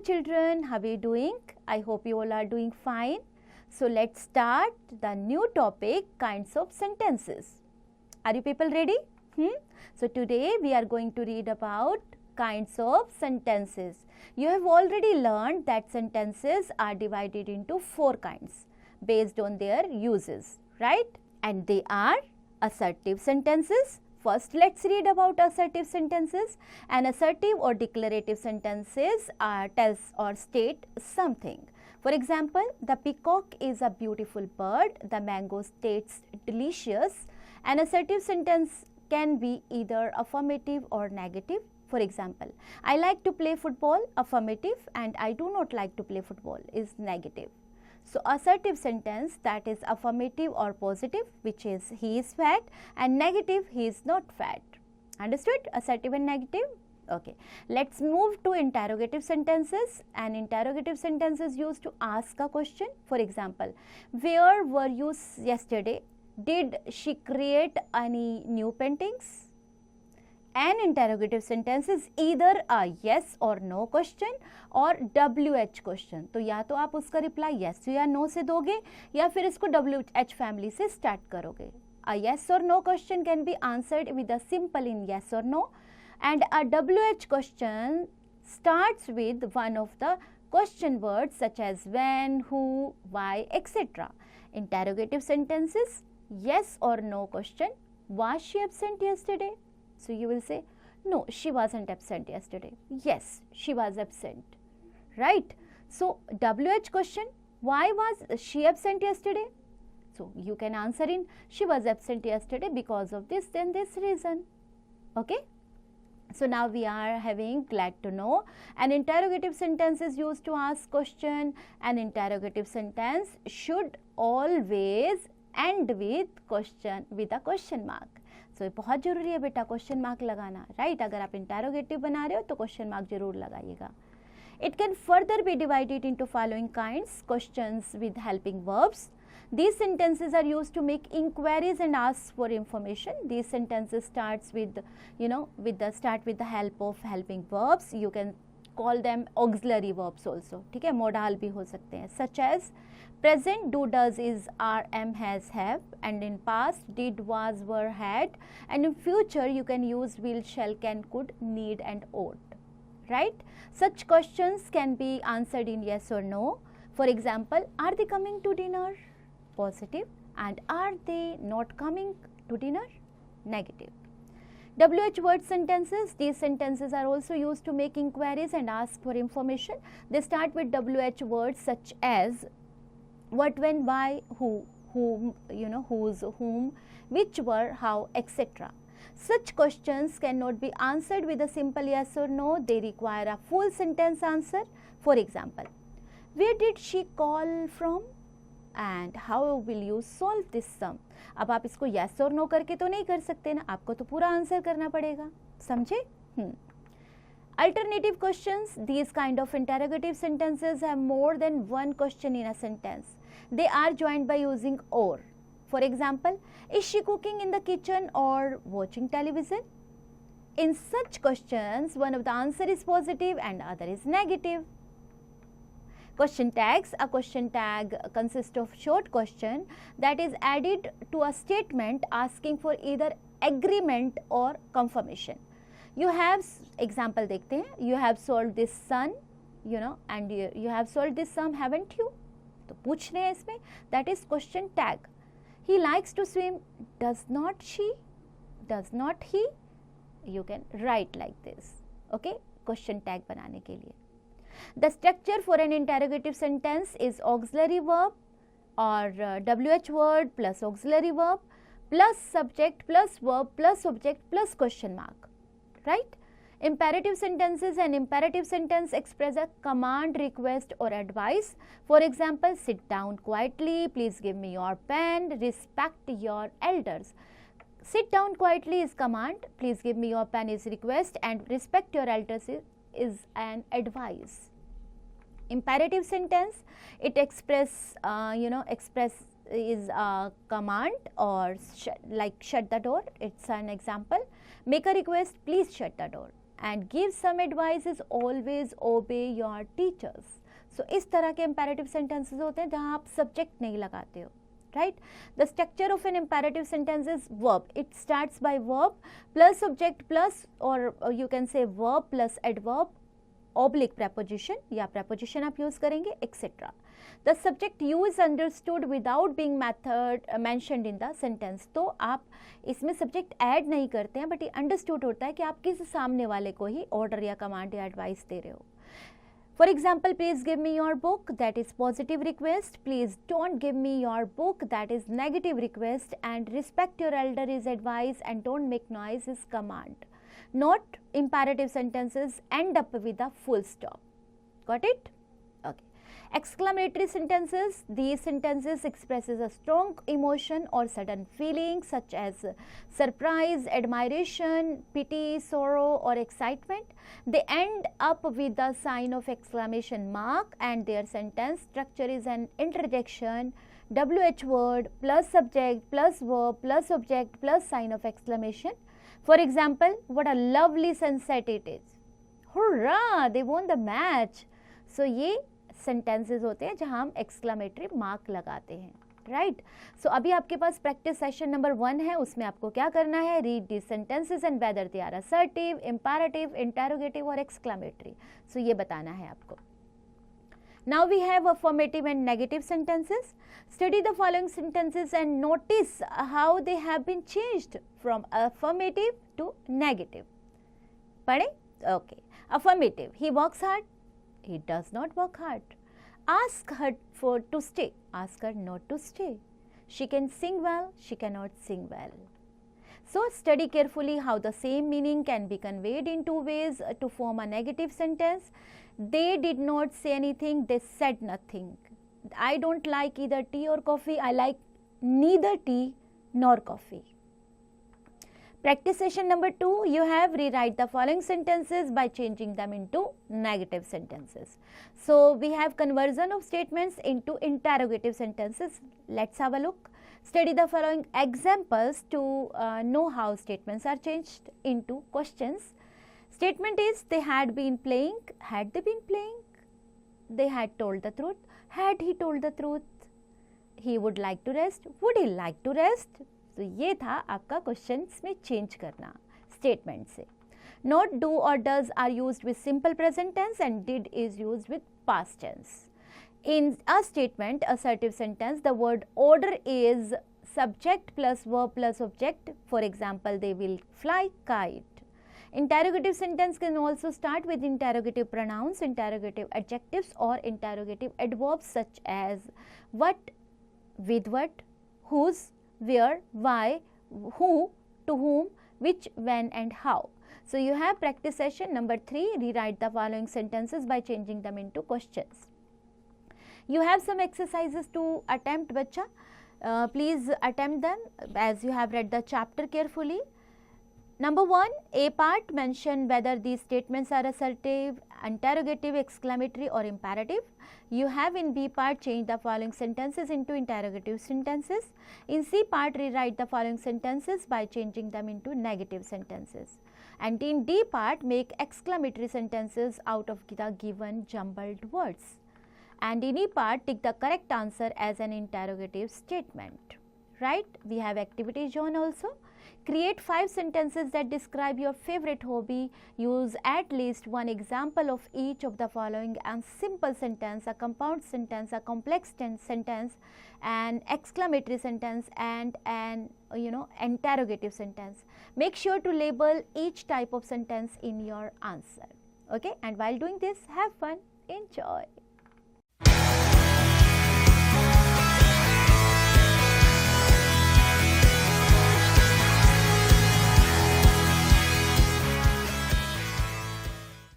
children, how are you doing? I hope you all are doing fine. So let's start the new topic, kinds of sentences. Are you people ready? So today we are going to read about kinds of sentences. You have already learned that sentences are divided into 4 kinds based on their uses, right? And they are assertive sentences. First, let's read about assertive sentences. An assertive or declarative sentences tells or state something. For example, the peacock is a beautiful bird. The mango tastes delicious. An assertive sentence can be either affirmative or negative. For example, I like to play football, affirmative, and I do not like to play football is negative. So, assertive sentence, that is affirmative or positive, which is he is fat, and negative, he is not fat. Understood? Assertive and negative. Okay. Let's move to interrogative sentences. An interrogative sentence is used to ask a question. For example, where were you yesterday? Did she create any new paintings? An interrogative sentence is either a yes or no question or WH question. तो या तो आप उसका reply yes या no से दोगे या फिर इसको WH family से start करोगे. A yes or no question can be answered with a simple in yes or no, and a WH question starts with one of the question words such as when, who, why, etc. Interrogative sentences, yes or no question. Was she absent yesterday? So you will say, no, she wasn't absent yesterday. Yes, she was absent. Right? So WH question, why was she absent yesterday? So you can answer in, she was absent yesterday because of this, then this reason. Okay? So now we are having glad to know. An interrogative sentence is used to ask question. An interrogative sentence should always end with question, with a question mark. So, बहुत जरूरी है बेटा question mark लगाना, right? अगर आप interrogative बना रहे हो तो क्वेश्चन मार्क जरूर लगाइएगा. It can further be divided into following kinds: questions with helping verbs. These sentences are used to make inquiries and ask for information. These sentences starts with, start with the help of helping verbs. You can call them auxiliary verbs also. ठीक है, modal भी हो सकते हैं. Such as present, do, does, is, are, am, has, have, and in past, did, was, were, had, and in future you can use will, shall, can, could, need, and ought. Right? Such questions can be answered in yes or no. For example, are they coming to dinner? Positive. And are they not coming to dinner? Negative. WH word sentences. These sentences are also used to make inquiries and ask for information. They start with WH words such as what, when, why, who, whom, whose, whom, which, were, how, etc. Such questions cannot be answered with a simple yes or no. They require a full sentence answer. For example, where did she call from? And how will you solve this sum? अब आप इसको yes or no करके तो नहीं कर सकते ना, आपको तो पूरा आंसर करना पड़ेगा. समझे? Alternative questions. These kind of interrogative sentences have more than one question in a sentence. They are joined by using or. For example, is she cooking in the kitchen or watching television? In such questions, one of the answer is positive and other is negative. Question tags. A question tag consists of short question that is added to a statement asking for either agreement or confirmation. You have example देखते हैं. You have solved this sum, and you have solved this sum, haven't you? तो पूछ रहे हैं इसमें. That is question tag. He likes to swim. Does not she? Does not he? You can write like this. Okay? Question tag बनाने के लिए. The structure for an interrogative sentence is auxiliary verb or WH word plus auxiliary verb plus subject plus verb plus object plus question mark. Right? Imperative sentences. An imperative sentence express a command, request or advice. For example, sit down quietly, please give me your pen, respect your elders. Sit down quietly is command, please give me your pen is request, and respect your elders is an advice. Imperative sentence, it express is a command or like shut the door. It's an example. Make a request, please shut the door. and give some advices, always obey your teachers. So इस तरह के imperative sentences होते हैं जहाँ आप subject नहीं लगाते हो, right? The structure of an imperative sentence is verb. It starts by verb plus subject plus, or you can say verb plus adverb oblique preposition, या preposition आप use करेंगे, etc. The subject you is understood without being mentioned in the sentence. तो आप इसमें subject add नहीं करते हैं, but ये understood होता है कि आप किस सामने वाले को ही order या command या advice दे रहे हो. For example, please give me your book, that is positive request. Please don't give me your book, that is negative request. And respect your elder is advice, and don't make noise is command. Not imperative sentences end up with a full stop. Got it? Okay. Exclamatory sentences, these sentences expresses a strong emotion or sudden feeling such as surprise, admiration, pity, sorrow or excitement. They end up with the sign of exclamation mark, and their sentence structure is an interjection, WH word plus subject plus verb plus object plus sign of exclamation. For example, what a lovely sunset it is. Hurrah! They won the match. So ये sentences होते हैं जहाँ हम exclamatory mark लगाते हैं, right? So अभी आपके पास practice session number 1 है, उसमें आपको क्या करना है? Read these sentences and whether they are assertive, imperative, interrogative or exclamatory. So ये बताना है आपको. Now we have affirmative and negative sentences. Study the following sentences and notice how they have been changed from affirmative to negative. पढ़े? Okay. Affirmative. He works hard. He does not work hard. Ask her to stay. Ask her not to stay. She can sing well. She cannot sing well. So study carefully how the same meaning can be conveyed in two ways to form a negative sentence. They did not say anything. They said nothing. I don't like either tea or coffee. I like neither tea nor coffee. Practice session number 2, you have rewrite the following sentences by changing them into negative sentences. So we have conversion of statements into interrogative sentences. Let's have a look. Study the following examples to know how statements are changed into questions. Statement is, they had been playing. Had they been playing? They had told the truth. Had he told the truth? He would like to rest. Would he like to rest? तो ये था आपका questions में change करना statement से. Not do or does are used with simple present tense and did is used with past tense. In a statement assertive sentence the word order is subject plus verb plus object. For example, they will fly kite. Interrogative sentence can also start with interrogative pronouns, interrogative adjectives or interrogative adverbs such as what, with what, whose, where, why, who, to whom, which, when and how. So you have practice session number 3. Rewrite the following sentences by changing them into questions. You have some exercises to attempt, bacha. Please attempt them as you have read the chapter carefully. Number 1, A part, mention whether these statements are assertive, interrogative, exclamatory or imperative. You have in B part, change the following sentences into interrogative sentences. In C part, rewrite the following sentences by changing them into negative sentences. And in D part, make exclamatory sentences out of the given jumbled words. And in E part, tick the correct answer as an interrogative statement. Right? We have activity zone also. Create 5 sentences that describe your favorite hobby. Use at least one example of each of the following: a simple sentence, a compound sentence, a complex sentence, an exclamatory sentence and an interrogative sentence. Make sure to label each type of sentence in your answer. Okay? And while doing this, have fun, enjoy.